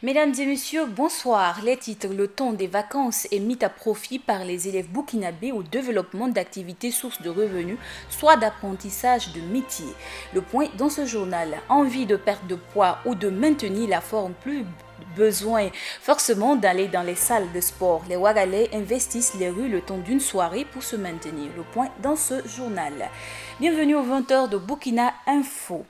Mesdames et messieurs, bonsoir. Les titres: le temps des vacances est mis à profit par les élèves burkinabés au développement d'activités sources de revenus, soit d'apprentissage de métiers. Le point dans ce journal: envie de perte de poids ou de maintenir la forme, plus besoin forcément d'aller dans les salles de sport. Les Ouagalais investissent les rues le temps d'une soirée pour se maintenir. Le point dans ce journal. Bienvenue aux 20h de Burkina Info.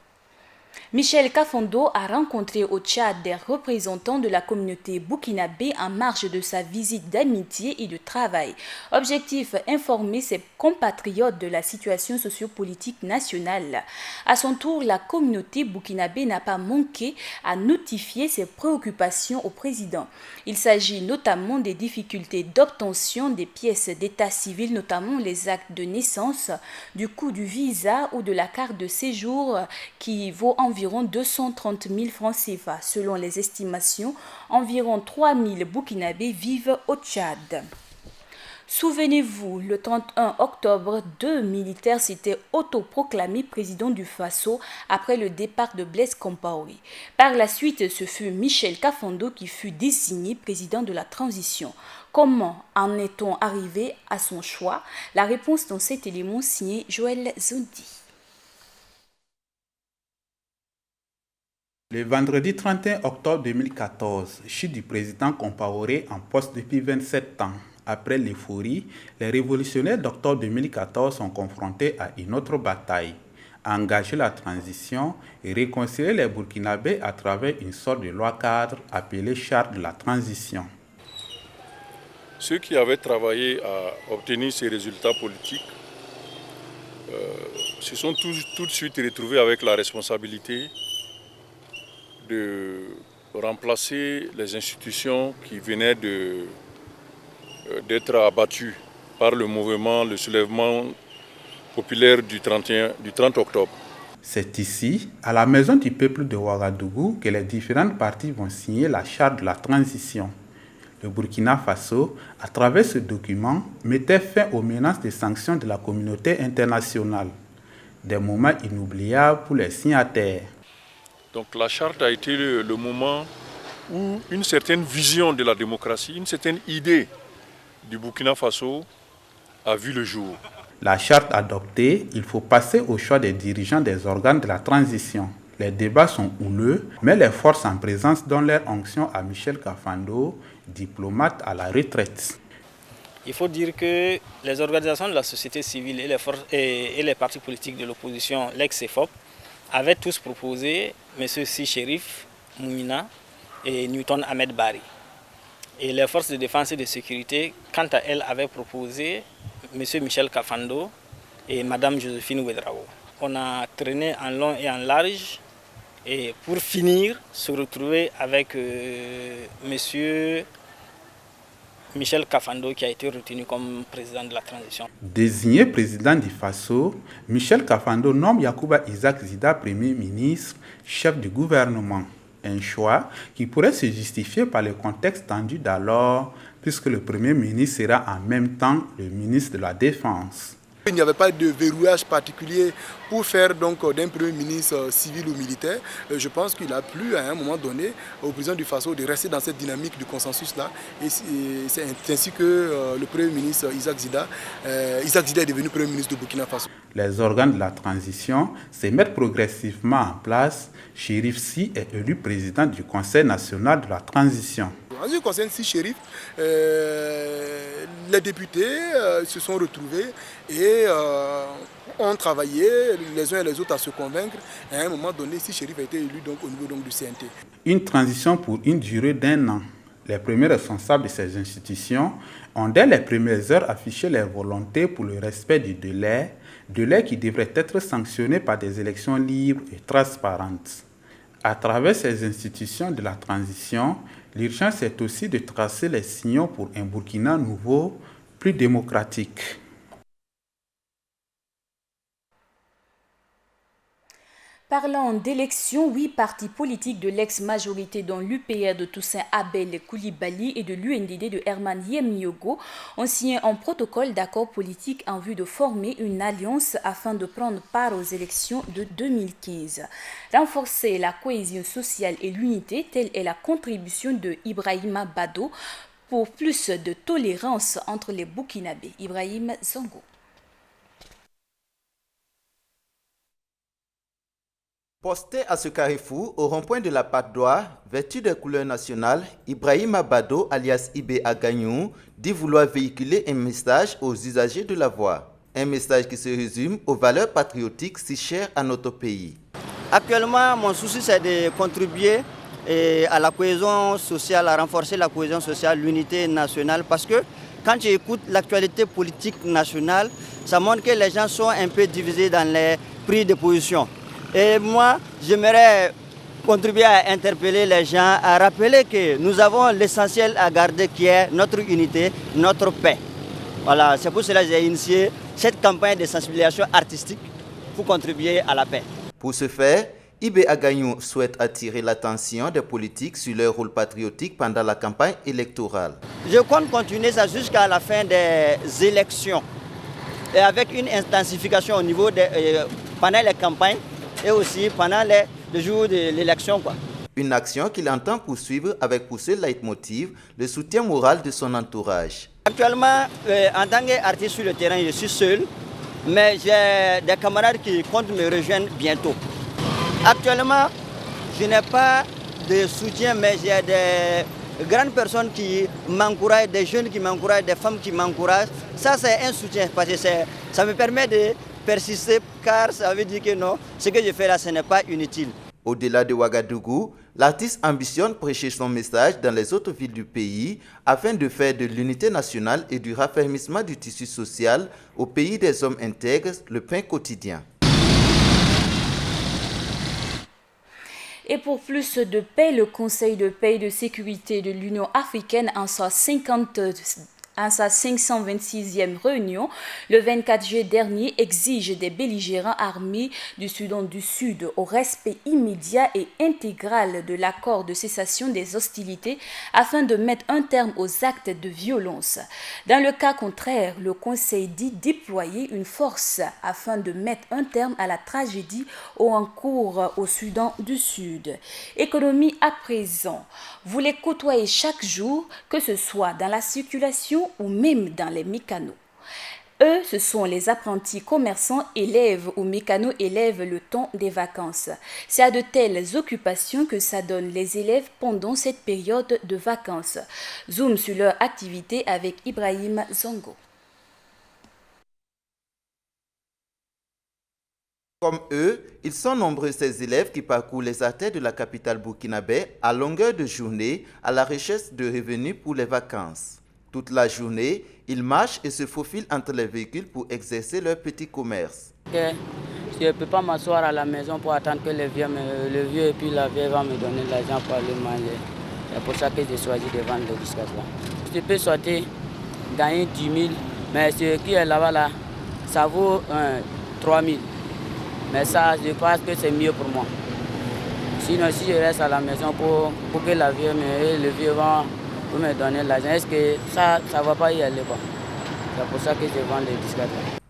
Michel Kafando a rencontré au Tchad des représentants de la communauté burkinabé en marge de sa visite d'amitié et de travail. Objectif: informer ses compatriotes de la situation sociopolitique nationale. À son tour, la communauté burkinabé n'a pas manqué à notifier ses préoccupations au président. Il s'agit notamment des difficultés d'obtention des pièces d'état civil, notamment les actes de naissance, du coût du visa ou de la carte de séjour qui vaut environ 230 000 francs CFA. Selon les estimations, environ 3 000 Burkinabés vivent au Tchad. Souvenez-vous, le 31 octobre, 2 militaires s'étaient autoproclamés président du Faso après le départ de Blaise Compaoré. Par la suite, ce fut Michel Kafando qui fut désigné président de la transition. Comment en est-on arrivé à son choix? La réponse dans cet élément signé Joël Zondi. Le vendredi 31 octobre 2014, chute du président Compaoré en poste depuis 27 ans. Après l'euphorie, les révolutionnaires d'octobre 2014 sont confrontés à une autre bataille: engager la transition et réconcilier les Burkinabés à travers une sorte de loi cadre appelée Charte de la transition. Ceux qui avaient travaillé à obtenir ces résultats politiques se sont tout de suite retrouvés avec la responsabilité de remplacer les institutions qui venaient d'être abattues par le mouvement, le soulèvement populaire du 30 octobre. C'est ici, à la Maison du peuple de Ouagadougou, que les différentes parties vont signer la charte de la transition. Le Burkina Faso, à travers ce document, mettait fin aux menaces de sanctions de la communauté internationale. Des moments inoubliables pour les signataires. Donc la charte a été le moment où une certaine vision de la démocratie, une certaine idée du Burkina Faso a vu le jour. La charte adoptée, il faut passer au choix des dirigeants des organes de la transition. Les débats sont houleux, mais les forces en présence donnent leur onction à Michel Kafando, diplomate à la retraite. Il faut dire que les organisations de la société civile et les partis politiques de l'opposition, l'ex-EFOP, avaient tous proposé M. Si Chérif Moumina et Newton Ahmed Bari. Et les forces de défense et de sécurité, quant à elles, avaient proposé M. Michel Kafando et Mme Joséphine Ouedraogo. On a traîné en long et en large et pour finir se retrouver avec M. Michel Kafando qui a été retenu comme président de la transition. Désigné président du Faso, Michel Kafando nomme Yacouba Isaac Zida Premier ministre, chef du gouvernement. Un choix qui pourrait se justifier par le contexte tendu d'alors, puisque le Premier ministre sera en même temps le ministre de la Défense. Il n'y avait pas de verrouillage particulier pour faire donc d'un Premier ministre civil ou militaire. Je pense qu'il a plu à un moment donné au président du Faso de rester dans cette dynamique du consensus-là. Et c'est ainsi que le Premier ministre Isaac Zida est devenu Premier ministre de Burkina Faso. Les organes de la transition se mettent progressivement en place. Chérif Si est élu président du Conseil national de la transition. En ce qui concerne Si Chérif, les députés se sont retrouvés et ont travaillé les uns et les autres à se convaincre. Et à un moment donné, Si Chérif a été élu donc, au niveau du CNT. Une transition pour une durée d'1 an. Les premiers responsables de ces institutions ont dès les premières heures affiché leur volonté pour le respect du délai qui devrait être sanctionné par des élections libres et transparentes. À travers ces institutions de la transition, l'urgence est aussi de tracer les signaux pour un Burkina nouveau, plus démocratique. Parlant d'élections, 8 partis politiques de l'ex-majorité dont l'UPR de Toussaint Abel Coulibaly et de l'UNDD de Herman Yemiogo ont signé un protocole d'accord politique en vue de former une alliance afin de prendre part aux élections de 2015. Renforcer la cohésion sociale et l'unité, telle est la contribution de Ibrahima Bado pour plus de tolérance entre les Burkinabés. Ibrahim Zongo. Posté à ce carrefour, au rond-point de la Patte d'Oie, vêtu des couleurs nationales, Ibrahima Bado, alias Ibé Agagnou, dit vouloir véhiculer un message aux usagers de la voie. Un message qui se résume aux valeurs patriotiques si chères à notre pays. Actuellement, mon souci, c'est de contribuer à la cohésion sociale, à renforcer la cohésion sociale, l'unité nationale, parce que quand j'écoute l'actualité politique nationale, ça montre que les gens sont un peu divisés dans les prises de position. Et moi, j'aimerais contribuer à interpeller les gens, à rappeler que nous avons l'essentiel à garder qui est notre unité, notre paix. Voilà, c'est pour cela que j'ai initié cette campagne de sensibilisation artistique pour contribuer à la paix. Pour ce faire, Ibé Agagnou souhaite attirer l'attention des politiques sur leur rôle patriotique pendant la campagne électorale. Je compte continuer ça jusqu'à la fin des élections et avec une intensification au niveau pendant les campagnes et aussi pendant les jours de l'élection. Une action qu'il entend poursuivre avec pour seul leitmotiv le soutien moral de son entourage. Actuellement, en tant qu'artiste sur le terrain, je suis seul, mais j'ai des camarades qui comptent me rejoindre bientôt. Actuellement, je n'ai pas de soutien, mais j'ai des grandes personnes qui m'encouragent, des jeunes qui m'encouragent, des femmes qui m'encouragent. Ça, c'est un soutien parce que ça me permet de persister, car ça veut dire que non, ce que je fais là, ce n'est pas inutile. Au-delà de Ouagadougou, l'artiste ambitionne prêcher son message dans les autres villes du pays afin de faire de l'unité nationale et du raffermissement du tissu social au pays des hommes intègres le pain quotidien. Et pour plus de paix, le Conseil de paix et de sécurité de l'Union africaine en sa 526e réunion, le 24 juillet dernier, exige des belligérants armés du Soudan du Sud au respect immédiat et intégral de l'accord de cessation des hostilités afin de mettre un terme aux actes de violence. Dans le cas contraire, le Conseil dit déployer une force afin de mettre un terme à la tragédie en cours au Soudan du Sud. Économie à présent. Vous les côtoyez chaque jour, que ce soit dans la circulation ou même dans les mécanos. Eux, ce sont les apprentis commerçants, élèves ou mécano-élèves le temps des vacances. C'est à de telles occupations que s'adonnent les élèves pendant cette période de vacances. Zoom sur leur activité avec Ibrahim Zongo. Comme eux, ils sont nombreux ces élèves qui parcourent les artères de la capitale burkinabé à longueur de journée à la recherche de revenus pour les vacances. Toute la journée, ils marchent et se faufilent entre les véhicules pour exercer leur petit commerce. Je ne peux pas m'asseoir à la maison pour attendre que le vieux et puis la vieille va me donner l'argent pour aller manger. C'est pour ça que j'ai choisi de vendre le disque là. Je peux sortir, gagner 10 000, mais ce qui est là-bas, ça vaut 3 000. Mais ça, je pense que c'est mieux pour moi. Sinon, si je reste à la maison pour que la vieille et le vieux vont me donner l'argent, est-ce que ça ne va pas y aller quoi? C'est pour ça que je vends les disques là.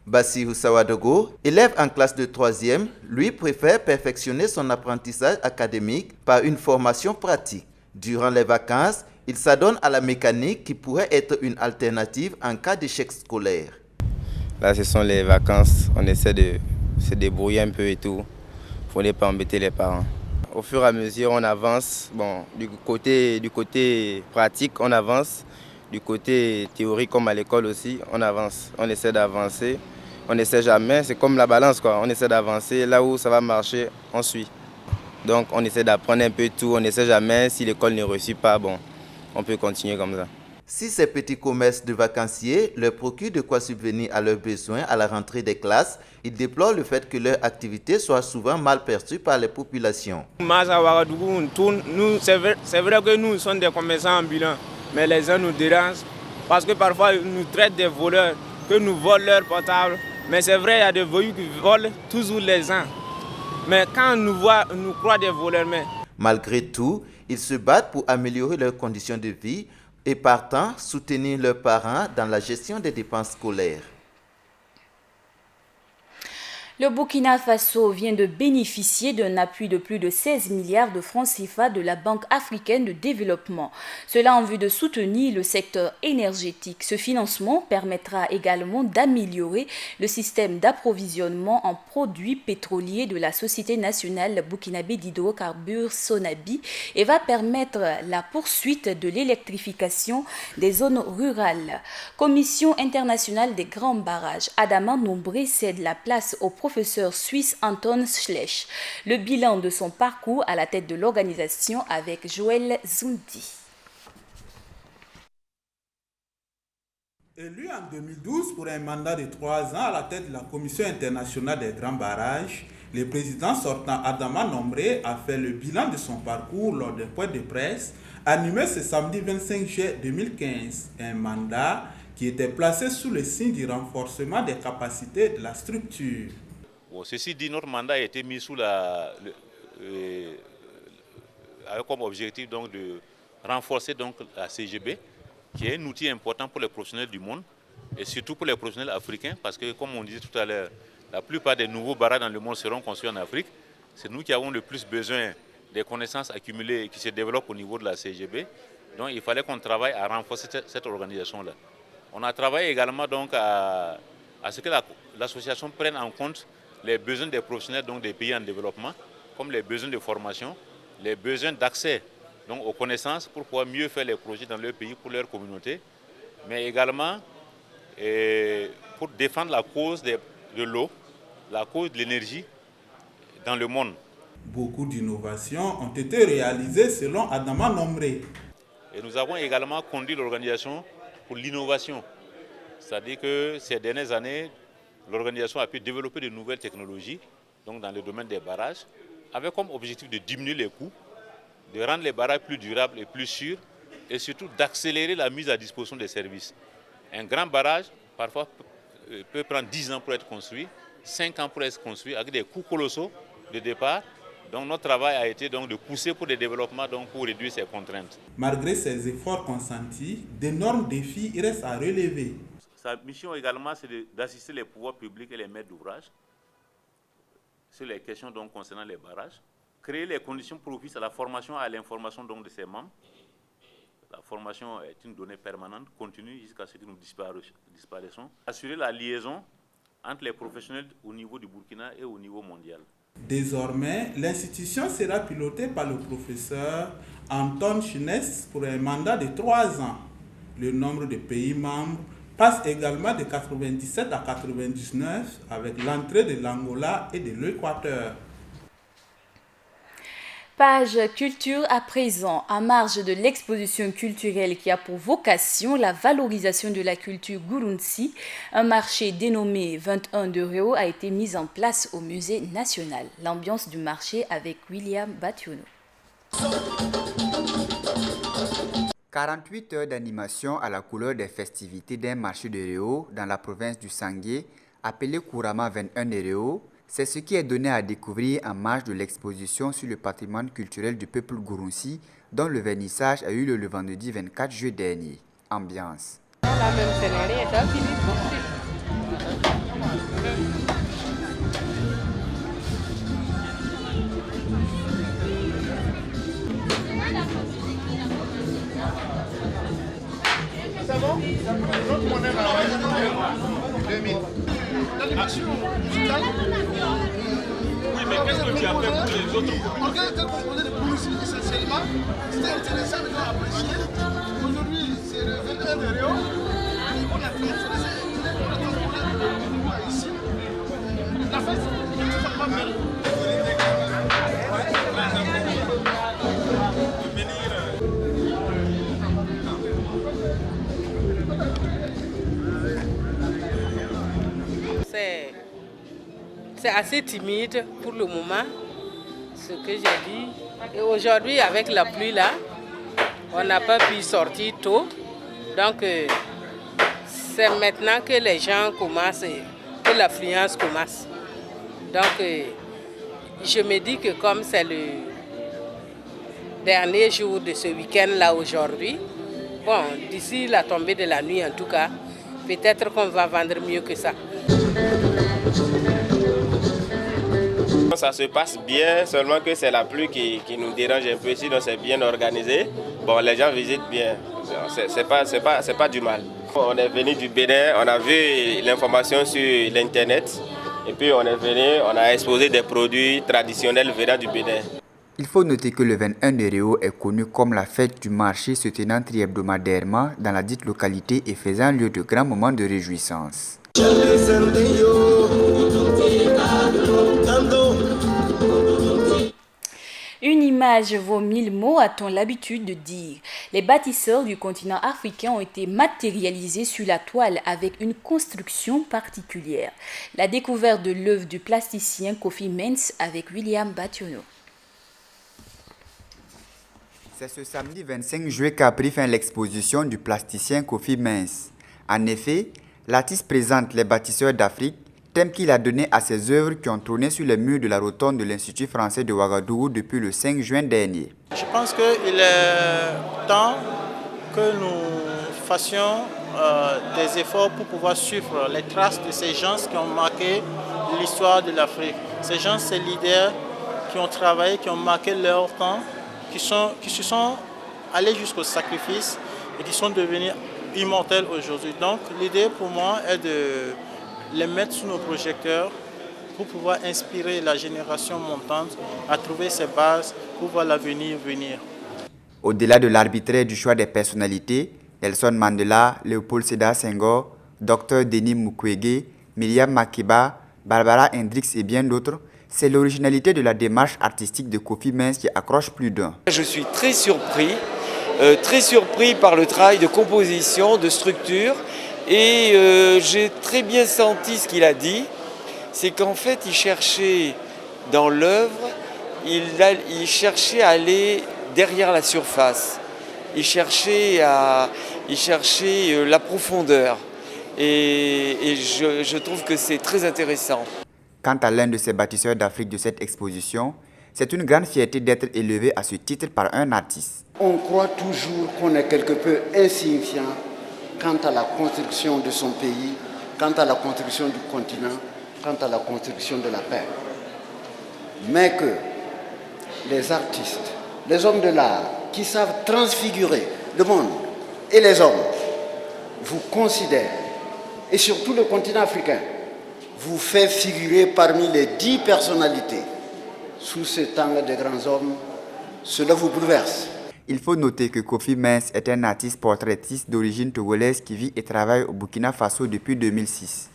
Bassirou Sawadogo, élève en classe de 3e, lui préfère perfectionner son apprentissage académique par une formation pratique. Durant les vacances, il s'adonne à la mécanique qui pourrait être une alternative en cas d'échec scolaire. Là, ce sont les vacances, on essaie de se débrouiller un peu et tout, pour ne pas embêter les parents. Au fur et à mesure, on avance. Bon, du côté pratique, on avance. Du côté théorique, comme à l'école aussi, on avance. On essaie d'avancer. On n'essaie jamais, c'est comme la balance, quoi. On essaie d'avancer. Là où ça va marcher, on suit. Donc, on essaie d'apprendre un peu tout. On n'essaie jamais. Si l'école ne réussit pas, bon, on peut continuer comme ça. Si ces petits commerces de vacanciers leur procurent de quoi subvenir à leurs besoins à la rentrée des classes, ils déplorent le fait que leur activité soit souvent mal perçue par les populations. C'est vrai que nous sommes des commerçants ambulants, mais les gens nous dérangent parce que parfois ils nous traitent des voleurs, que nous volons leurs portables. Mais c'est vrai, il y a des voyous qui volent toujours les gens. Mais quand on nous voit, on nous croit des voleurs. Mais... Malgré tout, ils se battent pour améliorer leurs conditions de vie et partant soutenir leurs parents dans la gestion des dépenses scolaires. Le Burkina Faso vient de bénéficier d'un appui de plus de 16 milliards de francs CFA de la Banque africaine de développement. Cela en vue de soutenir le secteur énergétique. Ce financement permettra également d'améliorer le système d'approvisionnement en produits pétroliers de la Société nationale burkinabé d'hydrocarbures Sonabi et va permettre la poursuite de l'électrification des zones rurales. Commission internationale des grands barrages, Adama Nombré cède la place au professeur suisse Anton Schlech. Le bilan de son parcours à la tête de l'organisation avec Joël Zoundi. Élu en 2012 pour un mandat de 3 ans à la tête de la Commission internationale des grands barrages, le président sortant Adama Nombré a fait le bilan de son parcours lors d'un point de presse animé ce samedi 25 juillet 2015. Un mandat qui était placé sous le signe du renforcement des capacités de la structure. Bon, ceci dit, notre mandat a été mis sous avec comme objectif donc, de renforcer donc, la CGB, qui est un outil important pour les professionnels du monde et surtout pour les professionnels africains, parce que comme on disait tout à l'heure, la plupart des nouveaux barrages dans le monde seront construits en Afrique. C'est nous qui avons le plus besoin des connaissances accumulées et qui se développent au niveau de la CGB. Donc il fallait qu'on travaille à renforcer cette organisation-là. On a travaillé également donc à ce que l'association prenne en compte les besoins des professionnels donc des pays en développement, comme les besoins de formation, les besoins d'accès donc aux connaissances pour pouvoir mieux faire les projets dans leur pays, pour leur communauté, mais également pour défendre la cause de l'eau, la cause de l'énergie dans le monde. Beaucoup d'innovations ont été réalisées selon Adama Nombré. Et nous avons également conduit l'organisation pour l'innovation. C'est-à-dire que ces dernières années, l'organisation a pu développer de nouvelles technologies donc dans le domaine des barrages, avec comme objectif de diminuer les coûts, de rendre les barrages plus durables et plus sûrs, et surtout d'accélérer la mise à disposition des services. Un grand barrage, parfois, peut prendre 10 ans pour être construit, 5 ans pour être construit, avec des coûts colossaux de départ. Donc notre travail a été donc de pousser pour des développements donc pour réduire ces contraintes. Malgré ces efforts consentis, d'énormes défis restent à relever. Sa mission également, c'est d'assister les pouvoirs publics et les maîtres d'ouvrage sur les questions donc concernant les barrages, créer les conditions propices à la formation et à l'information donc de ses membres. La formation est une donnée permanente, continue jusqu'à ce que nous disparaissons. Assurer la liaison entre les professionnels au niveau du Burkina et au niveau mondial. Désormais, l'institution sera pilotée par le professeur Anton Schlech pour un mandat de 3 ans. Le nombre de pays membres passe également de 97 à 99 avec l'entrée de l'Angola et de l'Équateur. Page culture à présent, en marge de l'exposition culturelle qui a pour vocation la valorisation de la culture Gurunsi, un marché dénommé 21 de Réo a été mis en place au musée national. L'ambiance du marché avec William Bationo. 48 heures d'animation à la couleur des festivités d'un marché de Réo dans la province du Sangué, appelé couramment 21 de Réo, c'est ce qui est donné à découvrir en marge de l'exposition sur le patrimoine culturel du peuple Gurunsi, dont le vernissage a eu lieu le vendredi 24 juillet dernier. Ambiance. C'est bon? Notre monnaie là, 2000. Oui, mais qu'est-ce que tu as fait pour les autres? Organe était composé de Gurunsi essentiellement. C'était intéressant, les gens appréciaient. Aujourd'hui, c'est le 21 de Réo. On a fait ici. La fête, c'est pas mal. C'est assez timide pour le moment, ce que j'ai dit. Et aujourd'hui, avec la pluie là, on n'a pas pu sortir tôt. Donc, c'est maintenant que les gens commencent, que l'affluence commence. Donc, je me dis que comme c'est le dernier jour de ce week-end-là aujourd'hui, bon, d'ici la tombée de la nuit en tout cas, peut-être qu'on va vendre mieux que ça. Ça se passe bien, seulement que c'est la pluie qui nous dérange un peu ici, donc c'est bien organisé. Bon, les gens visitent bien, c'est pas du mal. On est venu du Bénin, on a vu l'information sur l'internet, et puis on est venu, on a exposé des produits traditionnels venant du Bénin. Il faut noter que le 21 de Réau est connu comme la fête du marché se tenant tri-hebdomadairement dans la dite localité et faisant lieu de grands moments de réjouissance. Une image vaut 1000 mots, a-t-on l'habitude de dire. Les bâtisseurs du continent africain ont été matérialisés sur la toile avec une construction particulière. La découverte de l'œuvre du plasticien Kofi Mens avec William Bationo. C'est ce samedi 25 juillet qu'a pris fin l'exposition du plasticien Kofi Mens. En effet, l'artiste présente les bâtisseurs d'Afrique, thème qu'il a donné à ses œuvres qui ont trôné sur les murs de la rotonde de l'Institut français de Ouagadougou depuis le 5 juin dernier. Je pense qu'il est temps que nous fassions des efforts pour pouvoir suivre les traces de ces gens qui ont marqué l'histoire de l'Afrique. Ces gens, ces leaders qui ont travaillé, qui ont marqué leur temps, qui se sont allés jusqu'au sacrifice et qui sont devenus immortels aujourd'hui. Donc l'idée pour moi est de les mettre sous nos projecteurs pour pouvoir inspirer la génération montante à trouver ses bases pour voir l'avenir venir. Au-delà de l'arbitraire du choix des personnalités, Nelson Mandela, Léopold Sédar Senghor, Dr Denis Mukwege, Myriam Makeba, Barbara Hendricks et bien d'autres, c'est l'originalité de la démarche artistique de Kofi Mens qui accroche plus d'un. Je suis très surpris par le travail de composition, de structure, et j'ai très bien senti ce qu'il a dit, c'est qu'en fait il cherchait dans l'œuvre, il cherchait à aller derrière la surface, il cherchait la profondeur, et je trouve que c'est très intéressant. Quant à l'un de ces bâtisseurs d'Afrique de cette exposition, c'est une grande fierté d'être élevé à ce titre par un artiste. On croit toujours qu'on est quelque peu insignifiant quant à la construction de son pays, quant à la construction du continent, quant à la construction de la paix. Mais que les artistes, les hommes de l'art qui savent transfigurer le monde et les hommes vous considèrent, et surtout le continent africain, vous fait figurer parmi les 10 personnalités sous cet angle des grands hommes, cela vous bouleverse. Il faut noter que Kofi Mens est un artiste portraitiste d'origine togolaise qui vit et travaille au Burkina Faso depuis 2006.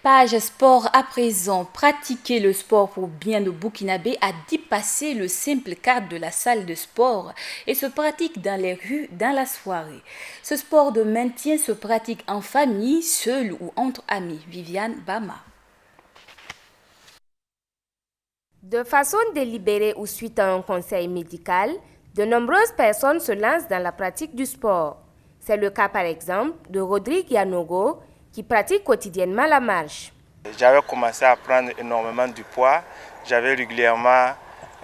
Page sport à présent. Pratiquer le sport pour bien au Burkinabé a dépassé le simple cadre de la salle de sport et se pratique dans les rues dans la soirée. Ce sport de maintien se pratique en famille, seul ou entre amis. Viviane Bama. De façon délibérée ou suite à un conseil médical, de nombreuses personnes se lancent dans la pratique du sport. C'est le cas par exemple de Rodrigue Yanogo, qui pratique quotidiennement la marche. J'avais commencé à prendre énormément du poids, j'avais régulièrement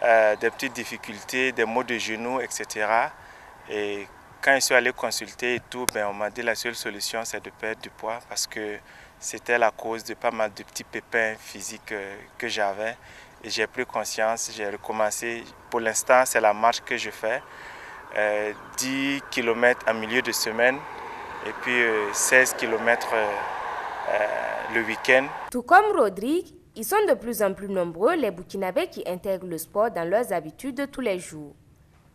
des petites difficultés, des maux de genoux, etc. Et quand je suis allé consulter et tout, on m'a dit la seule solution c'est de perdre du poids parce que c'était la cause de pas mal de petits pépins physiques que j'avais. Et j'ai pris conscience, j'ai recommencé. Pour l'instant, c'est la marche que je fais, 10 km en milieu de semaine. Et puis 16 km le week-end. Tout comme Rodrigue, ils sont de plus en plus nombreux les Burkinabés qui intègrent le sport dans leurs habitudes de tous les jours.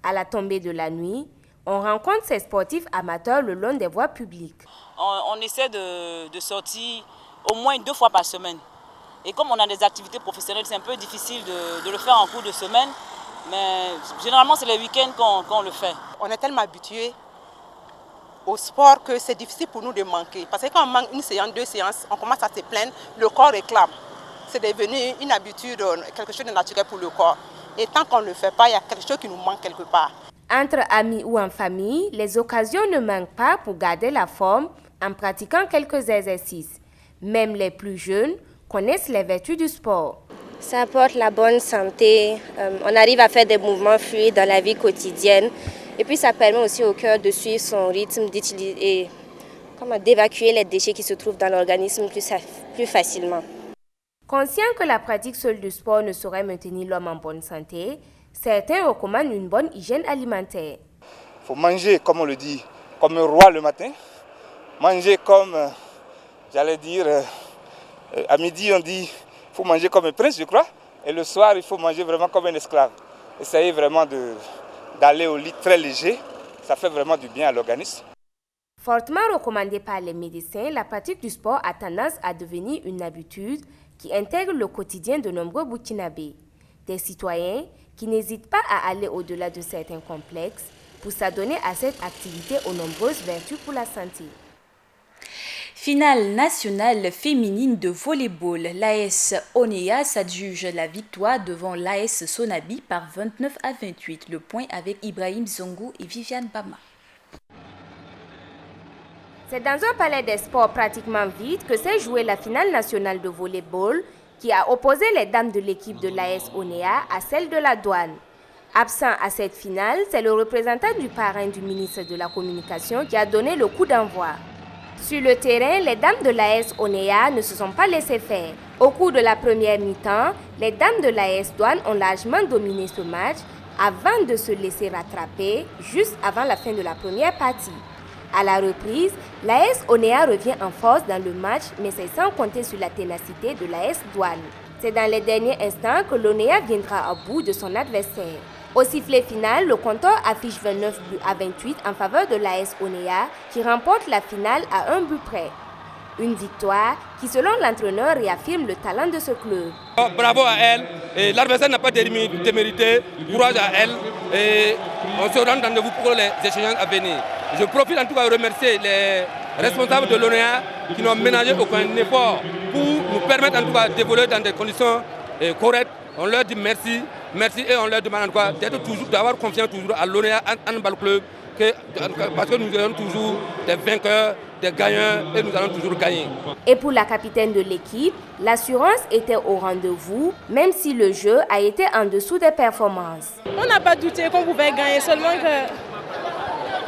À la tombée de la nuit, on rencontre ces sportifs amateurs le long des voies publiques. On essaie de sortir au moins 2 fois par semaine. Et comme on a des activités professionnelles, c'est un peu difficile de le faire en cours de semaine. Mais généralement, c'est les week-ends qu'on le fait. On est tellement habitués au sport que c'est difficile pour nous de manquer. Parce que quand on manque une séance, 2 séances, on commence à se plaindre, le corps réclame. C'est devenu une habitude, quelque chose de naturel pour le corps. Et tant qu'on ne le fait pas, il y a quelque chose qui nous manque quelque part. Entre amis ou en famille, les occasions ne manquent pas pour garder la forme en pratiquant quelques exercices. Même les plus jeunes connaissent les vertus du sport. Ça apporte la bonne santé. On arrive à faire des mouvements fluides dans la vie quotidienne. Et puis ça permet aussi au cœur de suivre son rythme, d'évacuer les déchets qui se trouvent dans l'organisme plus facilement. Conscient que la pratique seule du sport ne saurait maintenir l'homme en bonne santé, certains recommandent une bonne hygiène alimentaire. Il faut manger, comme on le dit, comme un roi le matin. Manger comme, à midi on dit, il faut manger comme un prince, je crois. Et le soir, il faut manger vraiment comme un esclave. Essayez vraiment d'aller au lit très léger. Ça fait vraiment du bien à l'organisme. Fortement recommandée par les médecins, la pratique du sport a tendance à devenir une habitude qui intègre le quotidien de nombreux Burkinabés. Des citoyens qui n'hésitent pas à aller au-delà de certains complexes pour s'adonner à cette activité aux nombreuses vertus pour la santé. Finale nationale féminine de volleyball. L'AS Onea s'adjuge la victoire devant l'AS Sonabi par 29 à 28. Le point avec Ibrahim Zongo et Viviane Bama. C'est dans un palais des sports pratiquement vide que s'est jouée la finale nationale de volleyball qui a opposé les dames de l'équipe de l'AS Onea à celle de la Douane. Absent à cette finale, c'est le représentant du parrain du ministre de la Communication qui a donné le coup d'envoi. Sur le terrain, les dames de l'AS Onea ne se sont pas laissées faire. Au cours de la première mi-temps, les dames de l'AS Douane ont largement dominé ce match avant de se laisser rattraper juste avant la fin de la première partie. À la reprise, l'AS Onea revient en force dans le match, mais c'est sans compter sur la ténacité de l'AS Douane. C'est dans les derniers instants que l'Onea viendra à bout de son adversaire. Au sifflet final, le compteur affiche 29 buts à 28 en faveur de l'AS Onea qui remporte la finale à 1 but près. Une victoire qui, selon l'entraîneur, réaffirme le talent de ce club. Bravo à elle. Et l'adversaire n'a pas démérité. Courage à elle. Et on se rend rendez-vous pour les échéances à venir. Je profite en tout cas de remercier les responsables de l'ONEA qui n'ont ménagé aucun effort pour nous permettre en tout cas d'évoluer dans des conditions correctes. On leur dit merci. Merci et on leur demande d'avoir confiance toujours à l'ONEA Handball Club parce que nous sommes toujours des vainqueurs, des gagnants et nous allons toujours gagner. Et pour la capitaine de l'équipe, l'assurance était au rendez-vous, même si le jeu a été en dessous des performances. On n'a pas douté qu'on pouvait gagner, seulement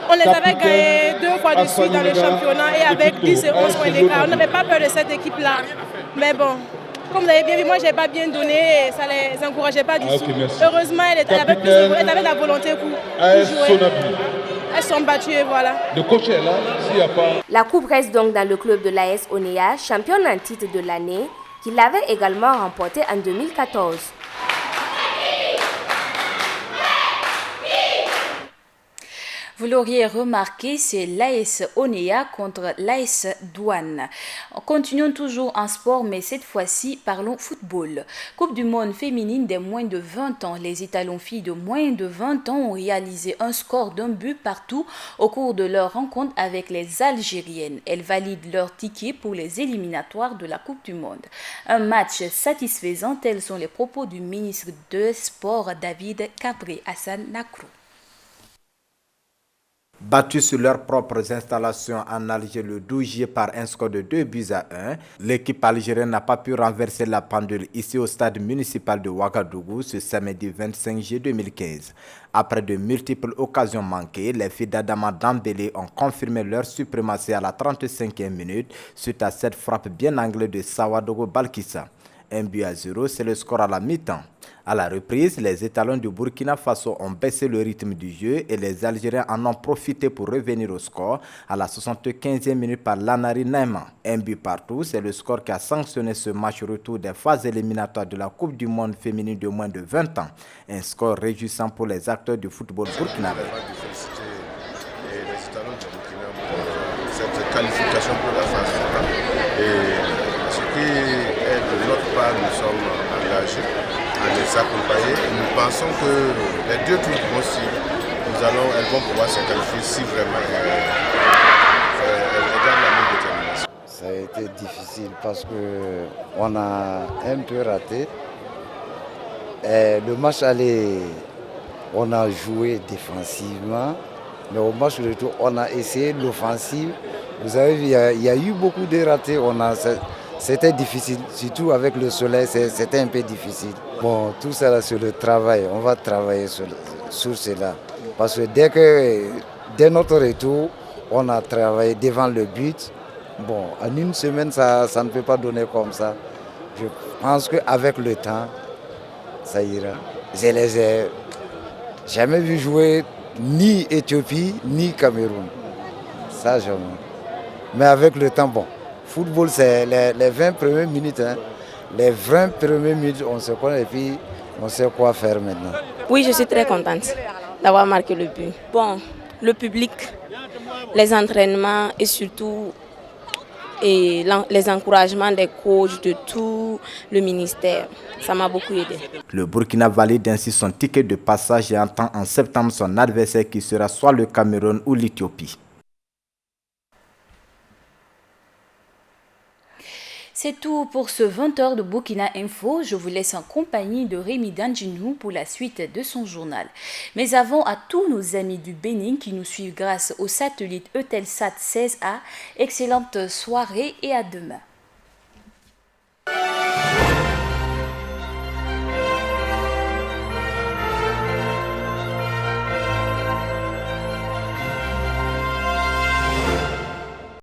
qu'on les avait gagnés 2 fois de suite dans le championnat et avec 10 et 11 points d'écart. On n'avait pas peur de cette équipe-là. Mais bon, comme vous avez bien vu, moi je n'ai pas bien donné et ça ne les encourageait pas du tout. Heureusement, elle avait la volonté pour jouer. Elles sont battues et voilà. Le coach est là, s'il n'y a pas... La coupe reste donc dans le club de l'AS Onea, championne en titre de l'année, qui l'avait également remporté en 2014. Vous l'auriez remarqué, c'est l'AS Onea contre l'AS Douane. Continuons toujours en sport, mais cette fois-ci, parlons football. Coupe du monde féminine des moins de 20 ans. Les étalons filles de moins de 20 ans ont réalisé un score d'1 but partout au cours de leur rencontre avec les Algériennes. Elles valident leur ticket pour les éliminatoires de la Coupe du monde. Un match satisfaisant, tels sont les propos du ministre des Sports David Cabré Hassan Nakrou. Battus sur leurs propres installations en Alger le 12 juillet par un score de 2 buts à 1, l'équipe algérienne n'a pas pu renverser la pendule ici au stade municipal de Ouagadougou ce samedi 25 juillet 2015. Après de multiples occasions manquées, les filles d'Adama Dembélé ont confirmé leur suprématie à la 35e minute suite à cette frappe bien anglée de Sawadogo Balkissa. 1 but à 0, c'est le score à la mi-temps. À la reprise, les étalons du Burkina Faso ont baissé le rythme du jeu et les Algériens en ont profité pour revenir au score à la 75e minute par Lanari Naima. 1 but partout, c'est le score qui a sanctionné ce match retour des phases éliminatoires de la Coupe du monde féminine de moins de 20 ans. Un score réjouissant pour les acteurs du football burkinabé. Cette qualification pour la phase finale. Et ce qui est de notre part, nous sommes engagés à les accompagner. Et nous pensons que les 2 tours qui vont suivre, elles vont pouvoir se qualifier si vraiment elles gardent la même détermination. Ça a été difficile parce qu'on a un peu raté. Et le match allait, on a joué défensivement, mais au match retour, on a essayé l'offensive. Vous avez vu, il y a eu beaucoup de ratés. c'était difficile, surtout avec le soleil, c'était un peu difficile. Bon, tout ça là, c'est le travail, on va travailler sur cela. Parce que dès notre retour, on a travaillé devant le but. Bon, en une semaine, ça ne peut pas donner comme ça. Je pense qu'avec le temps, ça ira. Je les ai jamais vus jouer ni Éthiopie, ni Cameroun. Ça, jamais. Mais avec le temps, bon, football, c'est les 20 premières minutes. Hein. Les 20 premières minutes, on se connaît et puis on sait quoi faire maintenant. Oui, je suis très contente d'avoir marqué le but. Bon, le public, les entraînements et surtout les encouragements des coachs, de tout le ministère, ça m'a beaucoup aidé. Le Burkina valide ainsi son ticket de passage et attend en septembre son adversaire qui sera soit le Cameroun ou l'Éthiopie. C'est tout pour ce 20h de Burkina Info. Je vous laisse en compagnie de Rémi Danjinou pour la suite de son journal. Mais avant, à tous nos amis du Bénin qui nous suivent grâce au satellite Eutelsat 16A, excellente soirée et à demain.